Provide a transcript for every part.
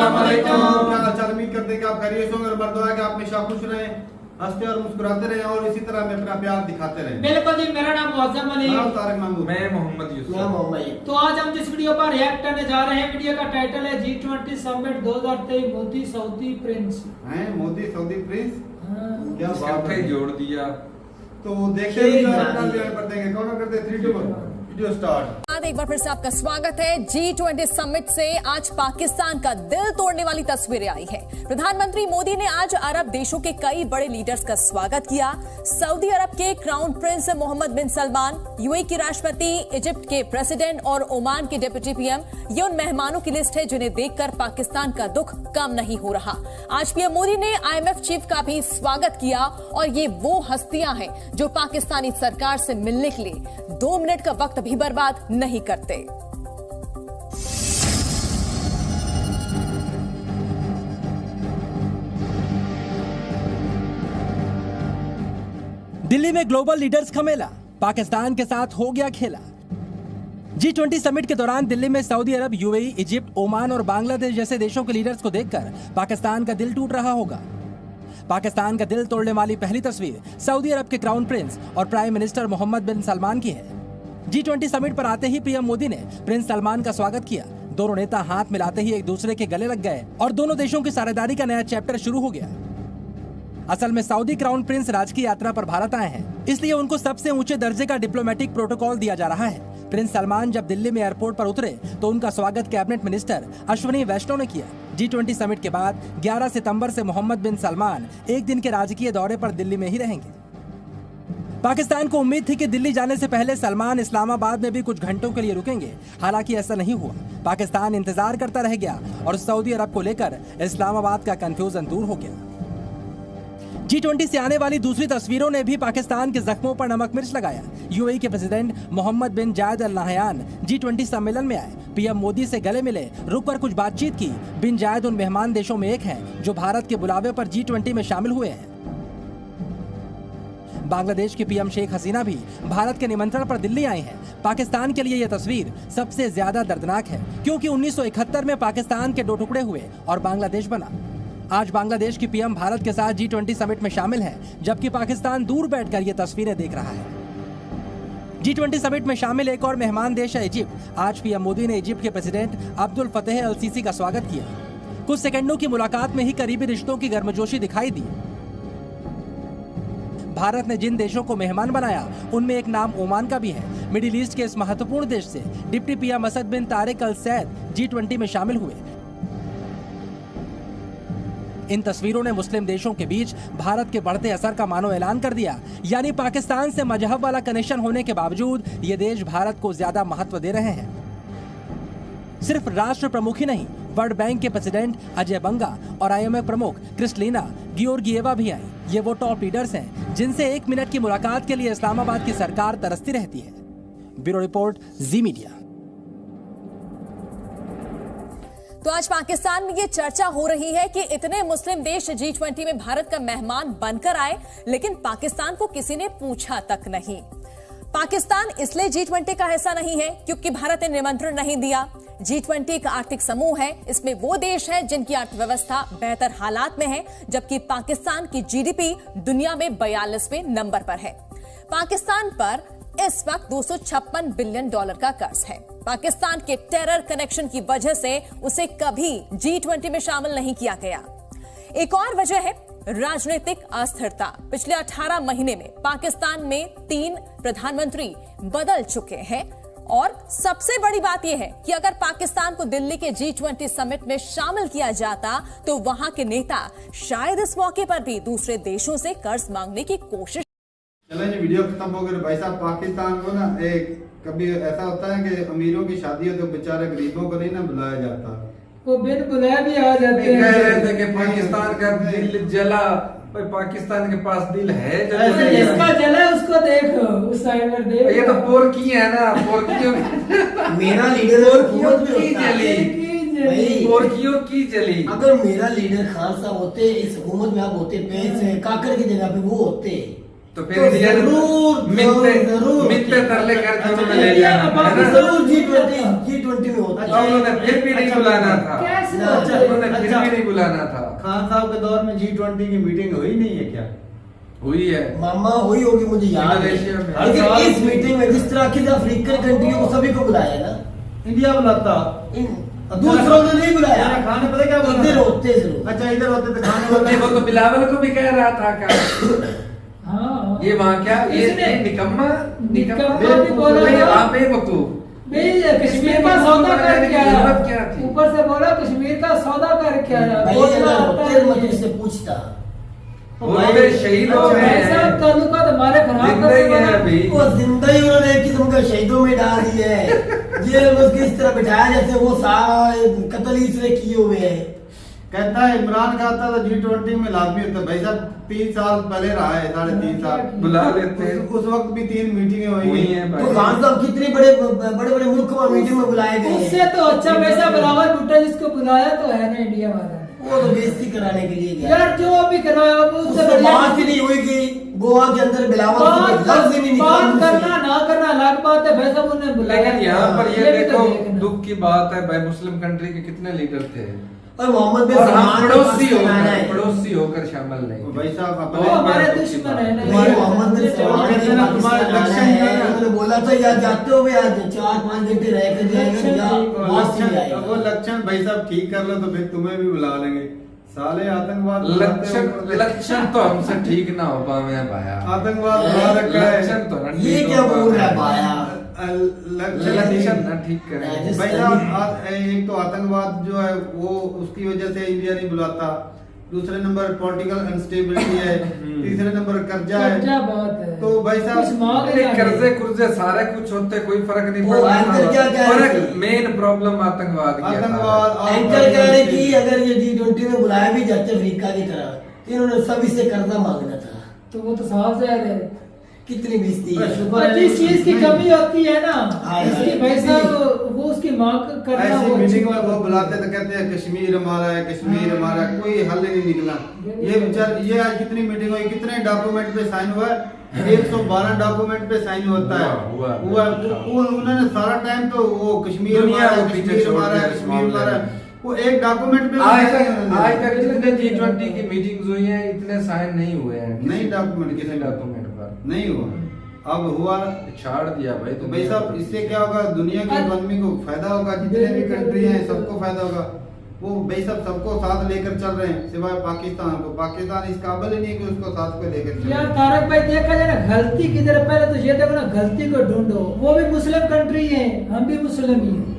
अस्सलाम वालेकुम। क्या हाल उम्मीद करते हैं कि आप खैरियत होंगे और बरदुआ है कि आप हमेशा खुश रहें, हंसते और मुस्कुराते रहें और इसी तरह में अपना प्यार दिखाते रहें। बिल्कुल जी, मेरा नाम मुअज्जम अली, तारक महमूद, मैं मोहम्मद यूसुफ। तो आज हम जिस वीडियो पर रिएक्ट करने जा रहे हैं, वीडियो का टाइटल है G20 summit 2023 Modi Saudi Prince. हैं मोदी सऊदी प्रिंस, क्या बात इकट्ठे है। जोड़ दिया। तो देखते हैं अपना प्यार करते हैं। कौन करते 3 2 1 वीडियो स्टार्ट। एक बार फिर से आपका स्वागत है। G20 समिट से आज पाकिस्तान का दिल तोड़ने वाली तस्वीरें आई है। प्रधानमंत्री मोदी ने आज अरब देशों के कई बड़े लीडर्स का स्वागत किया। सऊदी अरब के क्राउन प्रिंस मोहम्मद बिन सलमान, यूएई की राष्ट्रपति, इजिप्ट के प्रेसिडेंट और ओमान के डिप्टी पीएम, ये उन मेहमानों की लिस्ट है जिन्हें देखकर पाकिस्तान का दुख कम नहीं हो रहा। आज पीएम मोदी ने IMF चीफ का भी स्वागत किया और ये वो हस्तियां हैं जो पाकिस्तानी सरकार से मिलने के लिए 2 मिनट का वक्त भी बर्बाद नहीं करते। दिल्ली में ग्लोबल लीडर्स का मेला, पाकिस्तान के साथ हो गया खेला। G20 समिट के दौरान दिल्ली में सऊदी अरब, यूएई, इजिप्ट, ओमान और बांग्लादेश जैसे देशों के लीडर्स को देखकर पाकिस्तान का दिल टूट रहा होगा। पाकिस्तान का दिल तोड़ने वाली पहली तस्वीर सऊदी अरब के क्राउन प्रिंस और प्राइम मिनिस्टर मोहम्मद बिन सलमान की है। G20 समिट पर आते ही पीएम मोदी ने प्रिंस सलमान का स्वागत किया। दोनों नेता हाथ मिलाते ही एक दूसरे के गले लग गए और दोनों देशों की साझेदारी का नया चैप्टर शुरू हो गया। असल में सऊदी क्राउन प्रिंस राजकीय यात्रा पर भारत आए हैं, इसलिए उनको सबसे ऊंचे दर्जे का डिप्लोमेटिक प्रोटोकॉल दिया जा रहा है। प्रिंस सलमान जब दिल्ली में एयरपोर्ट पर उतरे तो उनका स्वागत कैबिनेट मिनिस्टर अश्विनी वैष्णव ने किया। G20 समिट के बाद 11 सितंबर से मोहम्मद बिन सलमान एक दिन के राजकीय दौरे पर दिल्ली में ही रहेंगे। पाकिस्तान को उम्मीद थी कि दिल्ली जाने से पहले सलमान इस्लामाबाद में भी कुछ घंटों के लिए रुकेंगे, हालांकि ऐसा नहीं हुआ। पाकिस्तान इंतजार करता रह गया और सऊदी अरब को लेकर इस्लामाबाद का कंफ्यूजन दूर हो गया। G20 से आने वाली दूसरी तस्वीरों ने भी पाकिस्तान के जख्मों पर नमक मिर्च लगाया। यूएई के प्रेसिडेंट मोहम्मद बिन जायद अल नाहयान G20 सम्मेलन में आए, पीएम मोदी से गले मिले, रुककर कुछ बातचीत की। बिन जायद उन मेहमान देशों में एक हैं जो भारत के बुलावे पर G20 में शामिल हुए हैं। बांग्लादेश की पीएम शेख हसीना भी भारत के निमंत्रण पर दिल्ली आई हैं। पाकिस्तान के लिए यह तस्वीर सबसे ज्यादा दर्दनाक है, क्योंकि 1971 में पाकिस्तान के 2 टुकड़े हुए और बांग्लादेश बना। आज बांग्लादेश की पीएम भारत के साथ G20 समिट में शामिल है, जबकि पाकिस्तान दूर बैठकर ये तस्वीरें देख रहा है। G20 समिट में शामिल एक और मेहमान देश है इजिप्ट। आज पीएम मोदी ने इजिप्ट के प्रेसिडेंट अब्दुल फतेह अल सीसी का स्वागत किया। कुछ सेकंडों की मुलाकात में ही करीबी रिश्तों की गर्मजोशी दिखाई दी। भारत ने जिन देशों को मेहमान बनाया उनमें एक नाम ओमान का भी है। मिडिल ईस्ट के इस महत्वपूर्ण देश से डिप्टी पीएम असद बिन तारिक अल सैद G20 में शामिल हुए। इन तस्वीरों ने मुस्लिम देशों के बीच भारत के बढ़ते असर का मानो ऐलान कर दिया, यानी पाकिस्तान से मजहब वाला कनेक्शन होने के बावजूद ये देश भारत को ज्यादा महत्व दे रहे हैं। सिर्फ राष्ट्र प्रमुख ही नहीं, वर्ल्ड बैंक के प्रेसिडेंट अजय बंगा और IMF प्रमुख क्रिस्टलिना गियोर्गिएवा भी आई। ये वो टॉप लीडर्स हैं जिनसे 1 मिनट की मुलाकात के लिए इस्लामाबाद की सरकार तरसती रहती है। ब्यूरो रिपोर्ट, जी मीडिया। तो आज पाकिस्तान में ये चर्चा हो रही है कि इतने मुस्लिम देश G20 में भारत का मेहमान बनकर आए, लेकिन पाकिस्तान को किसी ने पूछा तक नहीं। पाकिस्तान इसलिए G20 का हिस्सा नहीं है क्योंकि भारत ने निमंत्रण नहीं दिया। G20 एक आर्थिक समूह है, इसमें वो देश है जिनकी अर्थव्यवस्था बेहतर हालात में है, जबकि पाकिस्तान की GDP दुनिया में 42वें नंबर पर है। पाकिस्तान पर इस वक्त $256 बिलियन का कर्ज है। पाकिस्तान के टेरर कनेक्शन की वजह से उसे कभी G20 में शामिल नहीं किया गया। एक और वजह है राजनीतिक अस्थिरता। पिछले 18 महीने में पाकिस्तान में 3 प्रधानमंत्री बदल चुके हैं और सबसे बड़ी बात यह है कि अगर पाकिस्तान को दिल्ली के G20 समिट में शामिल किया जाता तो वहां के नेता शायद इस मौके पर भी दूसरे देशों से कर्ज मांगने की कोशिश। चलें जी, वीडियो खत्म हो गई। भाई साहब, पाकिस्तान को ना कभी ऐसा होता है कि अमीरों की शादी हो तो बेचारे गरीबों को नहीं ना बुलाया जाता। वो बिन बुलाए भी आ जाते हैं। कह रहे थे कि पाकिस्तान का दिल जला, भाई पाकिस्तान के पास दिल है ऐसे जिसका जला उसको देखो, उस साइड पर देखो। ये तो पोरकी है ना, पोरकियों मेरा लीडर पोरकियों की जली, पोरकियों की जली। अगर मेरा लीडर खान साहब होते, इस हुकूमत में आप होते, काकर की जगह पे वो होते, तो फिर इंडिया मिलते तरले करके उन्होंने ले लिया है ना? जरूर G20 में होता है। उन्होंने फिर भी नहीं बुलाना था, कैसे उन्होंने फिर भी नहीं बुलाना था। खान साहब के दौर में G20 की मीटिंग हुई नहीं है क्या? हुई है मामा हुई होगी, मुझे याद है। इंडोनेशिया में। लेकिन इस मीटिंग में जिस तरह की अफ्रीकन कंट्रियों को सभी को बुलाया ना, इंडिया बुलाता, दूसरों ने नहीं बुलाया। मेरा खान ने पता क्या बोला? इधर होते जरूर। अच्छा इधर होते तो खाने वाले वो तो बिलावल को भी कह रहा था क्या हाँ ये वहाँ क्या ये इसने- निकम्मा निकम्मा भी बोला था। आप बेवकूफ। कश्मीर का सौदा कर क्या जरूरत क्या थी? ऊपर से बोला कश्मीर का सौदा कर क्या भाई अगर होते मैं तुझसे पूछता। उन्होंने शहीद हो गए ऐसा हैं, ताल्लुकात हमारे खराब जिंदा ही है अभी। वो जिंदा ही उन्होंने एक किस्म का शहीदों में डाल दिया है। जेल में उसकी इस तरह बिठाया जैसे वो सारा कत्ल ही इसने किए हुए हैं। कहता है इमरान का आता तो G20 में लाजमी होता। भाई साहब 3 साल पहले रहा है, 3.5 साल बुला लेते हैं। उस वक्त भी 3 मीटिंगें हुई हुई हैं। हैं तो भाई। खान साहब कितने बड़े मुल्क में मीटिंग में बुलाए गए उससे हैं। तो अच्छा वैसा बिलावल भुट्टो जिसको बुलाया तो है ना इंडिया वाला। वो तो बेइज्जती कराने के लिए गया। यार जो अभी कराया वो उससे उससे बढ़िया- बात ही नहीं हुई कि गोवा के अंदर बिलावल के लफ्ज ही नहीं निकला बात मुंह से। करना ना करना अलग बात है। वैसा उन्होंने बुलाया। लेकिन यहाँ पर ये भी तो देखो देखना। दुख की बात है भाई, मुस्लिम कंट्री के कितने लीडर थे और मोहम्मद बिन और हम सलमान के पास बनाना है। पड़ोसी होकर शामिल नहीं थे। भाई साहब वो अपने हमारे दुश्मन है ना। वही मोहम्मद बिन सलमान कहते के हैं ना, पास तुम्हारे बनाना लक्षण है। जो है ना- उन्होंने बोला था या जाते हो या 4-5 घंटे रह कर जाएंगे या वापस ही आएगा। वो लक्षण भाई साहब ठीक कर लो तो फिर तुम्हें भी बुला लेंगे। साले आतंकवाद लक्षण तो हमसे ठीक ना हो पावे भाया। आतंकवाद बुला रखा है। लक्षण तो ना ये ठीक क्या हो बोल रहा है पावे। भाया? लक्षण ना ठीक करें। राजस्थान- भाई साहब एक तो आतंकवाद जो है वो उसकी वजह से इंडिया नहीं बुलाता। दूसरे नंबर पॉलिटिकल अनस्टेबिलिटी है। तीसरे नंबर कर्जा कर्जा है। बहुत है। तो भाई साहब कुछ मांग अरे रहा है। कर्जे कुर्जे सारे कुछ होते, कोई फर्क नहीं वो एंकर क्या कह रहे फर्क थे? मेन प्रॉब्लम आतंकवाद की है। आतंकवाद एंकर कह रहे कि अगर ये G20 में बुलाया भी जाते अफ्रीका की तरह तो इन्होंने सभी से कर्जा मांगना था। तो वो तो साफ जाहिर है। कितनी बेइज्जती है। और जिस चीज की कमी होती है ना हाँ, इसकी भाई साहब वो उसकी मांग करना ऐसी वो अच्छी मीटिंग में बात वो होती है। बुलाते तो कहते हैं कश्मीर हमारा है, कश्मीर हमारा है। कोई हल नहीं निकला। ये बेचार ये आज कितनी मीटिंग हुई, कितने डॉक्यूमेंट पे साइन हुआ है? 112 डॉक्यूमेंट पे साइन होता है। हुआ। उन्होंने सारा टाइम तो वो कश्मीर दुनिया हमारा है, को पीछे कश्मीर छोड़ हमारा है, दिया इस कश्मीर मामले हमारा में। है। वो एक डॉक्यूमेंट पे आज तक जितने G20 की मीटिंग्स हुई हैं इतने साइन नहीं हुए हैं। नहीं डॉक्यूमेंट किसी डॉक्यूमेंट पर नहीं हुआ। अब हुआ छाड़ दिया भाई। तो भाई साहब इससे क्या होगा? दुनिया की इकोनॉमी को फायदा होगा, जितने भी कंट्री हैं सबको फायदा होगा। वो भाई साहब सबको साथ लेकर चल रहे हैं सिवाय पाकिस्तान को। पाकिस्तान इस काबिल ही नहीं कि उसको साथ पे लेकर चले। यार तारक भाई देखा जाए ना गलती किधर है, पहले तो ये देखो ना गलती को ढूंढो। वो भी मुस्लिम कंट्री है, हम भी मुस्लिम ही हैं।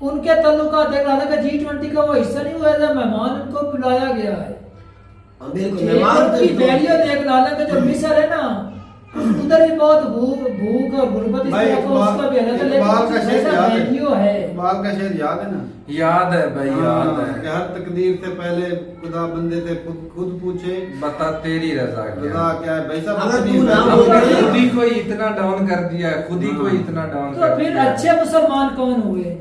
उनके ताल्लुकात देख रहा था G20 का वो हिस्सा नहीं हुआ था, मेहमान उनको बुलाया गया है। बिल्कुल मेहमान की वैल्यू देख रहा था कि जो मिस्र है ना उधर भी बहुत भूख और गुर्बत इस भाई तरह का उसका भी अलग है, इकबाल का लेकिन शेर ऐसा याद वैल्यू है। है। इकबाल का शेर याद है ना? याद है भाई, याद कि है। हर तकदीर से पहले खुदा बंदे से खुद पूछे बता तेरी रजा रजा क्या। क्या है? भाई साहब अगर अपनी तू ना रजा- बोले- हमने खुद ही को इतना डाउन कर दिया है, खुद ही को इतना डाउन तो कर फिर दिया है। अच्छे मुसलमान कौन हुए?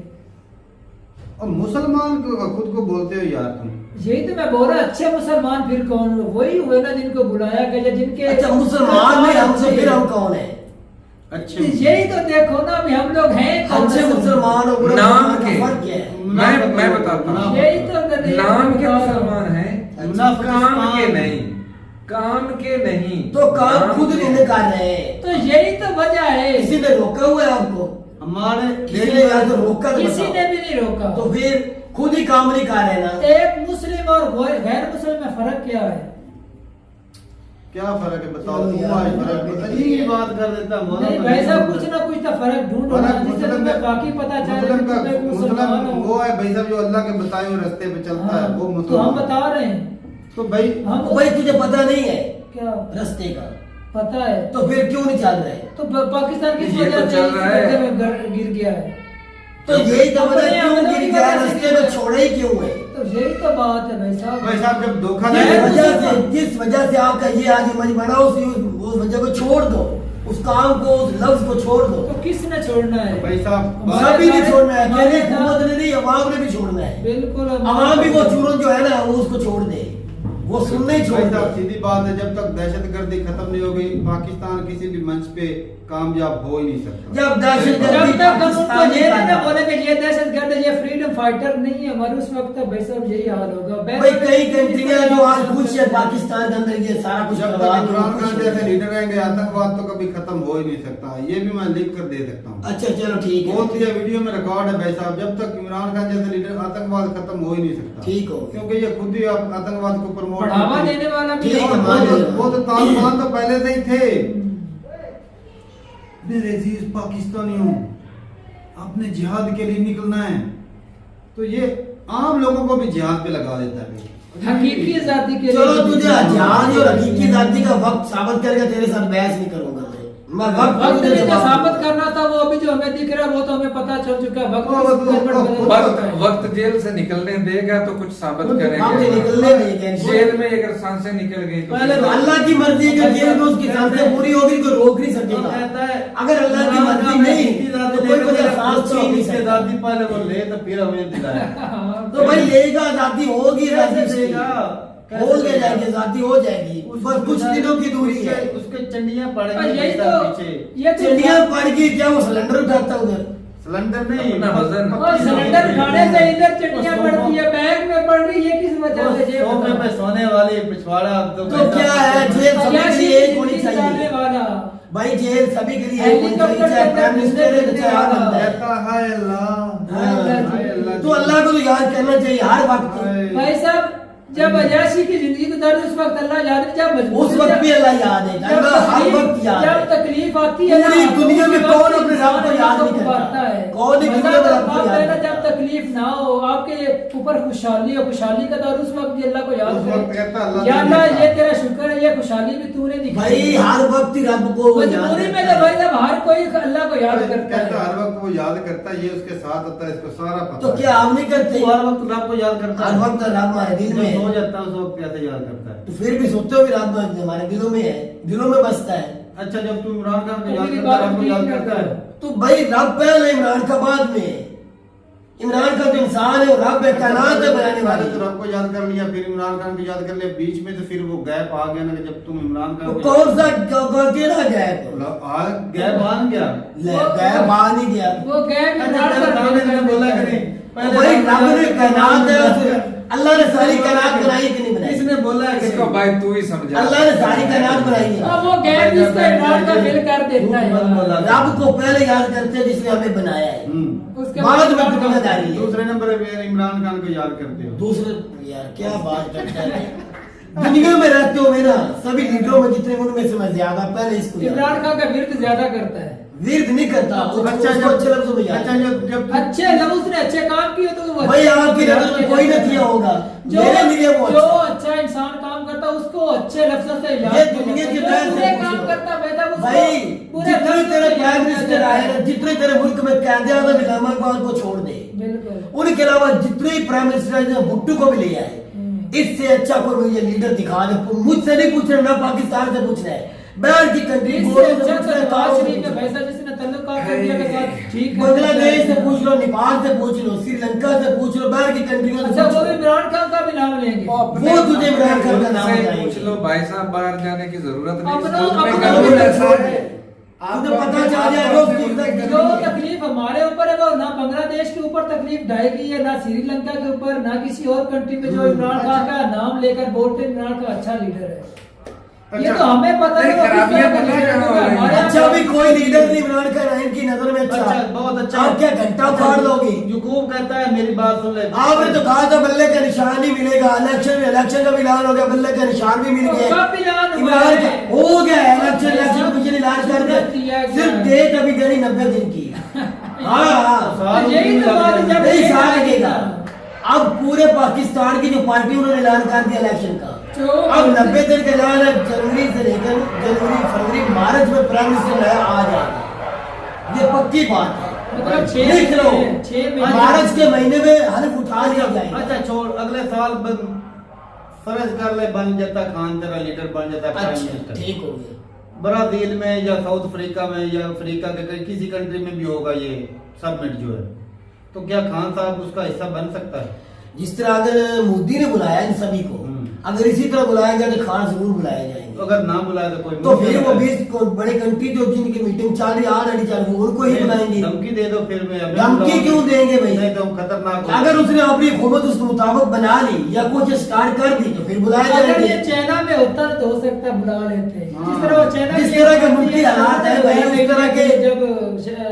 और मुसलमान को खुद को बोलते हो यार तुम। यही तो मैं बोल रहा, अच्छे मुसलमान फिर कौन हुए? वही हुए ना जिनको बुलाया गया, जिनके अच्छा मुसलमान में हमसे फिर हम कौन है? अच्छे यही तो देखो ना अभी हम लोग हैं कौन अच्छे से? मुसलमान और बुरे नाम मुसलमान का के। फर्क क्या है? मैं बताता हूँ। यही तो मैं नाम के बता रहा हूँ। मुसलमान हैं, काम के नहीं, काम के नहीं। तो काम नाम खुद के। नहीं कर रहे हैं। तो यही तो वजह है। किसी ने रोका हुआ है आपको? हमारे किसी ने या तो रोका तो किसी बताओ। ने भी नहीं रोका। तो फिर खुद ही काम नहीं कर रहे ना। एक मुस्लिम और गैर मुस्लिम में फर्क क्या है? क्या फर्क है बताओ? चलो तुम यार, आज फर्क अजीब बात कर देता मौलाना। नहीं भाई साहब कुछ ना कुछ तो फर्क ढूंढो ना, जिससे तुम्हें बाकी पता चले कि मुस्लिम का तुम एक मुसलमान मुस्लिम हो। वो है भाई साहब जो अल्लाह के बताए हुए रास्ते पे चलता है वो तो हम मुसलमान। बता रहे हैं। तो भाई हम भाई तुझे पता नहीं है क्या रास्ते का? पता है? तो फिर क्यों नहीं चल रहे? तो पाकिस्तान किस ये तो वजह से चल रहा है। गड्ढे में गिर गया है? तो यही तो वजह अपने क्यों अपने गिर की गया? वजह से रास्ते गिर में गया। छोड़े ही क्यों है? तो यही तो बात है भाई साहब। भाई साहब जब धोखा जिस दे वजह से आपका ये आज इमेज बना उस वजह को छोड़ दो, उस काम को, उस लफ्ज को छोड़ दो। तो किसने छोड़ना है? भाई साहब हमारे सभी ने सारे- छोड़ना है, हमारे अकेले साथ- हुकूमत ने नहीं, अवाम ने भी छोड़ना है। बिल्कुल अवाम भी वो चूरों जो है ना वो उसको छोड़ दे। वो सुनना ही छोड़ भाई साहब, दे। सीधी बात है, जब तक दहशतगर्दी खत्म नहीं होगी पाकिस्तान किसी भी मंच पे कामयाब हो ही नहीं सकता। जब दहशतगर्दी जब तक हम उनको पाकिस्तानी ये ना का- बोले कि ये दहशतगर्द है, ये फ्रीडम फाइटर नहीं है हमारे, उस वक्त तक भाई साहब यही हाल होगा। भाई कई कंट्रियां जो आज खुश है पाकिस्तान के अंदर ये सारा कुछ जब करवा तक दो, इमरान खुश खान है। जैसे लीडर रहेंगे आतंकवाद तो कभी खत्म हो ही नहीं सकता। ये भी मैं लिख कर दे सकता हूँ। अच्छा चलो ठीक है, बहुत ये वीडियो में रिकॉर्ड है भाई साहब, जब तक इमरान खान जैसे लीडर आतंकवाद खत्म हो ही नहीं सकता। ठीक हो। क्योंकि ये खुद ही आतंकवाद को प्रमोट बढ़ावा देने वाला भी ठीक है, है। मान लिया। वो तो तालिबान तो पहले से ही थे। मेरे अजीज पाकिस्तानियों, आपने जिहाद के लिए निकलना है तो ये आम लोगों को भी जिहाद पे लगा देता है। हकीकी आजादी के चलो लिए- तुझे जहाज और हकीकी जाति का वक्त साबित करके तेरे साथ बहस नहीं करूंगा मैं वक्त वक्त मुझे में जो जवाब साबित दे। करना था वो अभी जो हमें दिख रहा है वो तो हमें पता चल चुका है। वक्त वो किस तो- गड़बड़ बदल वो- सकता है। वक्त जेल से निकलने देगा तो कुछ साबित हम करेंगे। निकलने नहीं देंगे। जेल में अगर सांसें निकल गई तो पहले तो अल्लाह की मर्जी है कि जेल में उसकी सांसें पूरी होगी तो रोक नहीं सकेगा। अगर अल्लाह की मर्जी नहीं तो कोई बंदा सांस तो नहीं सकता। आजादी पहले वो ले तो फिर हमें दिलाया। तो भाई लेगा आजादी होगी कैसे राजी से। देगा? हो गया जाएगी आजादी हो जाएगी बस कुछ दिनों की दूरी है। उसके चंडियां पड़ पर गई यही भाई साहब तो पीछे। ये तो चिड़िया पड़ गई क्या वो सिलेंडर उठाता उधर सिलेंडर नहीं अपना वजन। और सिलेंडर खाने से इधर चटनियां पड़ती है, बैग में पड़ रही है, किस वजह से ये सोफे पे सोने वाली पिछवाड़ा तो क्या है जेल सभी के लिए एक होनी डालने चाहिए। वाला भाई जेल सभी के लिए एक होनी चाहिए चाहे प्राइम मिनिस्टर है चाहे आम बंदा है। कहता है अल्लाह हाय अल्लाह तो अल्लाह को तो याद करना चाहिए हर वक्त। भाई साहब जब अयाशी की जिंदगी गुजारी उस वक्त अल्लाह याद नहीं, जब मजबूरी उस वक्त भी अल्लाह याद है अल्लाह हर वक्त याद जब है। तकलीफ आती है पूरी ना, दुनिया में उस कौन वक्त अपने रब को याद नहीं करता? पुकारता है। कौन ही दुनिया में रब को बात याद है ना, करता? जब तकलीफ ना हो आपके ऊपर खुशहाली हो, खुशहाली का दौर, उस वक्त भी अल्लाह को याद उस वक्त कहता करे, अल्लाह या ने अल्लाह देखा। ये तेरा शुक्र है, ये खुशहाली भी तूने दिखाई। भाई हर वक्त ही रब को वो याद मजबूरी में करता तो भाई है। साहब हर कोई अल्लाह को याद करता कहता है। हर वक्त वो याद करता है, ये उसके साथ होता है, इसको सारा पता तो है। क्या हम नहीं करते? हर वक्त रब को याद करता हर वक्त रब हमारे दिल में हो है। जाता है उस वक्त कैसे याद करता है। तो फिर भी सोते हो भी रब हमारे दिलों में है, दिलों में बसता है। अच्छा जब तू इमरान खान को तो याद मेरी करता है, बात रब को ठीक याद करता करता है। है। तो भाई रब पहले इमरान का बाद में। इमरान का तो इंसान है और रब है, कायनात है बनाने पहले वाली। तो रब को याद कर लिया, फिर इमरान खान को याद कर लिया, बीच में तो फिर वो गैप आ गया ना कि जब तुम इमरान खान तो को कौन सा केड़ा गैप? गैप आ गया। गैप आ नहीं गया। वो गैप अच्छा, तेरे सामने मैंने बोला कि नहीं, तो भाई रब ने कायनात है और अल्लाह ने सारी कायनात बनाई कि नहीं बनाई? किसने बोला है कि इसको भाई तू ही समझा। अल्लाह ने सारी कायनात बनाई है। अब वो गैप इसको इमरान का फिल कर देता है यार। रब को पहले याद करते हैं जिसने हमें बनाया है, उसके बाद में दुनियादारी है। दूसरे नंबर पे इमरान खान को याद करते हो। दूसरे यार क्या बात करता है। दुनिया में रहते हुए ना सभी लीडरों में जितने उनमें से मैं ज्यादा पहले इसको याद इमरान खान का विरद ज्यादा करता है। विर्द नहीं करता उसको अच्छा अच्छे लफ्जों में याद अच्छा जब अच्छे लफ्ज उसने अच्छे काम किए तो वो भाई अच्छे आपकी नजर में कोई न किया होगा, जो मेरे लिए वो जो अच्छा। अच्छा इंसान काम करता है उसको अच्छे लफ्जों से याद ये किया दुनिया जाता है। की जो तरह से बुरे पूछ काम लो। करता है बेटा उसको भाई बुरे जितने लफ्जों तेरे से प्राइम याद मिनिस्टर किया आए जाता ना, है। जितने तेरे मुल्क में कैद आजम इलामा इकबाल को छोड़ दे, बिल्कुल उनके अलावा जितने ही प्राइम मिनिस्टर आए भुट्टो को भी ले आए। इससे अच्छा कोई मुझे लीडर दिखा दे। मुझसे नहीं पूछ रहे, ना पाकिस्तान से पूछ रहे हैं, बाहर की कंट्री इससे अच्छा तो नवाज शरीफ ने पैसा जिसने तल्लुकात इंडिया के साथ ठीक है। बांग्लादेश से पूछ लो, नेपाल से पूछ लो, श्रीलंका से पूछ लो, बाहर की कंट्रियों से अच्छा पूछ वो भी लो। इमरान खान का भी नाम लेंगे। वो तुझे इमरान खान का नाम से बताएंगे। पूछ लो भाई साहब, बाहर जाने की जरूरत नहीं। अपना- इस मुल्क में अपना कानून भी ऐसा छोड़ है। दे। तुझे पता चल जाएगा उसकी इज्जत जो करनी है। तकलीफ हमारे ऊपर है वो ना बांग्लादेश के ऊपर तकलीफ ढाएगी है, ना श्रीलंका के ऊपर, ना किसी और कंट्री में जो इमरान खान का नाम लेकर बोलते हैं इमरान का अच्छा लीडर है। ये तो हमें पता नहीं, है वो किस खराबियां तरह का पता है लीडर कहाँ होगा। हो रही हैं। हमारे अच्छा यहाँ- भी कोई लीडर नहीं इमरान खान है इनकी नजर में अच्छा बहुत अच्छा। आप क्या घंटा फाड़ लोगे? यूकूब कहता है मेरी बात सुन ले। आपने तो कहा था बल्ले का निशान ही मिलेगा, इलेक्शन का भी ऐलान हो गया, बल्ले का निशान भी मिल तो गया। कब ऐलान हुआ इमरान है? का हो गया इलेक्शन कमीशन ऐलान कर दिया दिया, गया। सिर्फ डेट अभी देनी 90 दिन की। हाँ तो यही तो बात है, जब नहीं ये साल लगेगा। लगेगा। अब पूरे पाकिस्तान की जो पार्टी उन्होंने ऐलान कर दिया इलेक्शन का, जो अब 90 दिन का ऐलान है। जनवरी से लेकर जनवरी फरवरी मार्च में प्राइम मिनिस्टर नया आ जाएगा, ये पक्की बात है। मतलब 6 लिख लो, महीने, 6 महीने। मार्च के महीने में हल्फ उठा लिया जाएगा। अच्छा छोड़, अगले साल फर्ज कर ले बन जाता खान तेरा लीडर बन जाता प्राइम अच्छा मिनिस्टर। ठीक हो गया। ब्राजील में या साउथ अफ्रीका में या अफ्रीका के किसी कंट्री में भी होगा ये सबमिट जो है, तो क्या खान साहब उसका हिस्सा बन सकता है? जिस तरह अगर मोदी ने बुलाया इन सभी को, अगर इसी तरह बुलाया गया तो खान जरूर बुलाए जाएंगे। अगर ना बुलाए तो कोई तो फिर वो 20 बड़े कंट्री जो जिनकी मीटिंग चल रही है ऑलरेडी चल रही है उनको ही बुलाएंगे। धमकी दे दो फिर मैं धमकी क्यों देंगे भाई? नहीं तो खतरनाक अगर उसने अपनी हुकूमत उसके मुताबिक बना ली या कुछ स्टार्ट कर दी तो फिर बुलाए अगर जाएंगे। ये चाइना में होता तो हो सकता है बुला लेते हैं। हाँ। जिस तरह वो चाइना जिस की तरह के मुल्की हालात है भाई, उस तरह के जब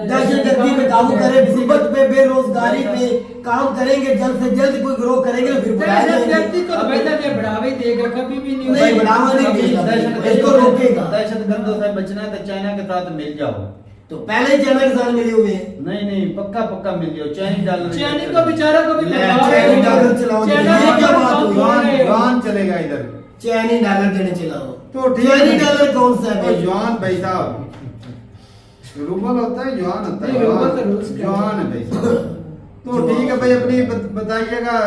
दहशतगर्दी पे काबू करे, गुर्बत पे, बेरोजगारी पे काम करेंगे, जल्द से जल्द कोई ग्रो करेंगे तो फिर बुलाए दहशतगर्दी जाएंगे। को तो बेहतर ये बढ़ावा ही देगा, कभी भी नहीं नहीं, बढ़ावा नहीं देगा, इसको रोकेगा। दहशतगर्दों से बचना है तो चाइना के साथ मिल जाओ। तो पहले ही चाइना के साथ मिले हुए हैं। नहीं पक्का मिल जाओ। चाइनीज डॉलर चाइनी को बेचारा को भी चाइनीज डॉलर चलाओ, चाइना ये क्या को बात हुई? युआन चलेगा इधर। चाइनीज डॉलर देने चलाओ तो ठीक है। चाइनीज डॉलर कौन सा है तो भाई? युआन भाई साहब, रूबल होता है, युआन होता है। नहीं, रूबल तो रूस का युआन है भाई साहब। तो ठीक है भाई, अपनी बताइएगा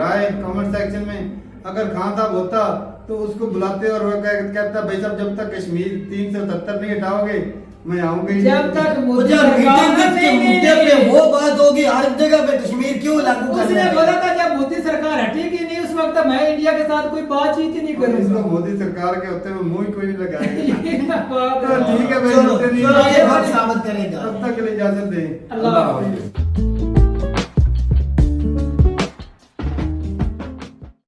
राय कमेंट सेक्शन में। अगर खान साहब होता तो उसको बुलाते और वो कहता भाई साहब जब तक कश्मीर 377 नहीं हटाओगे मैं आऊंगा ही जब तक वो मोदी जब सरकार मीटिंग के नहीं, मुद्दे पे वो बात होगी हर जगह पे कश्मीर क्यों लागू करना उसने है? बोला था जब मोदी सरकार हटेगी नहीं उस वक्त मैं इंडिया के साथ कोई बातचीत ही नहीं इसको करूंगा। मोदी सरकार के होते हुए मुंह ही कोई नहीं लगाएगा। बात तो है। ठीक है भाई, चलो होते नहीं। चलो ये बात साबित करेगा। तब तक के लिए इजाजत दें। अल्लाह हाफिज।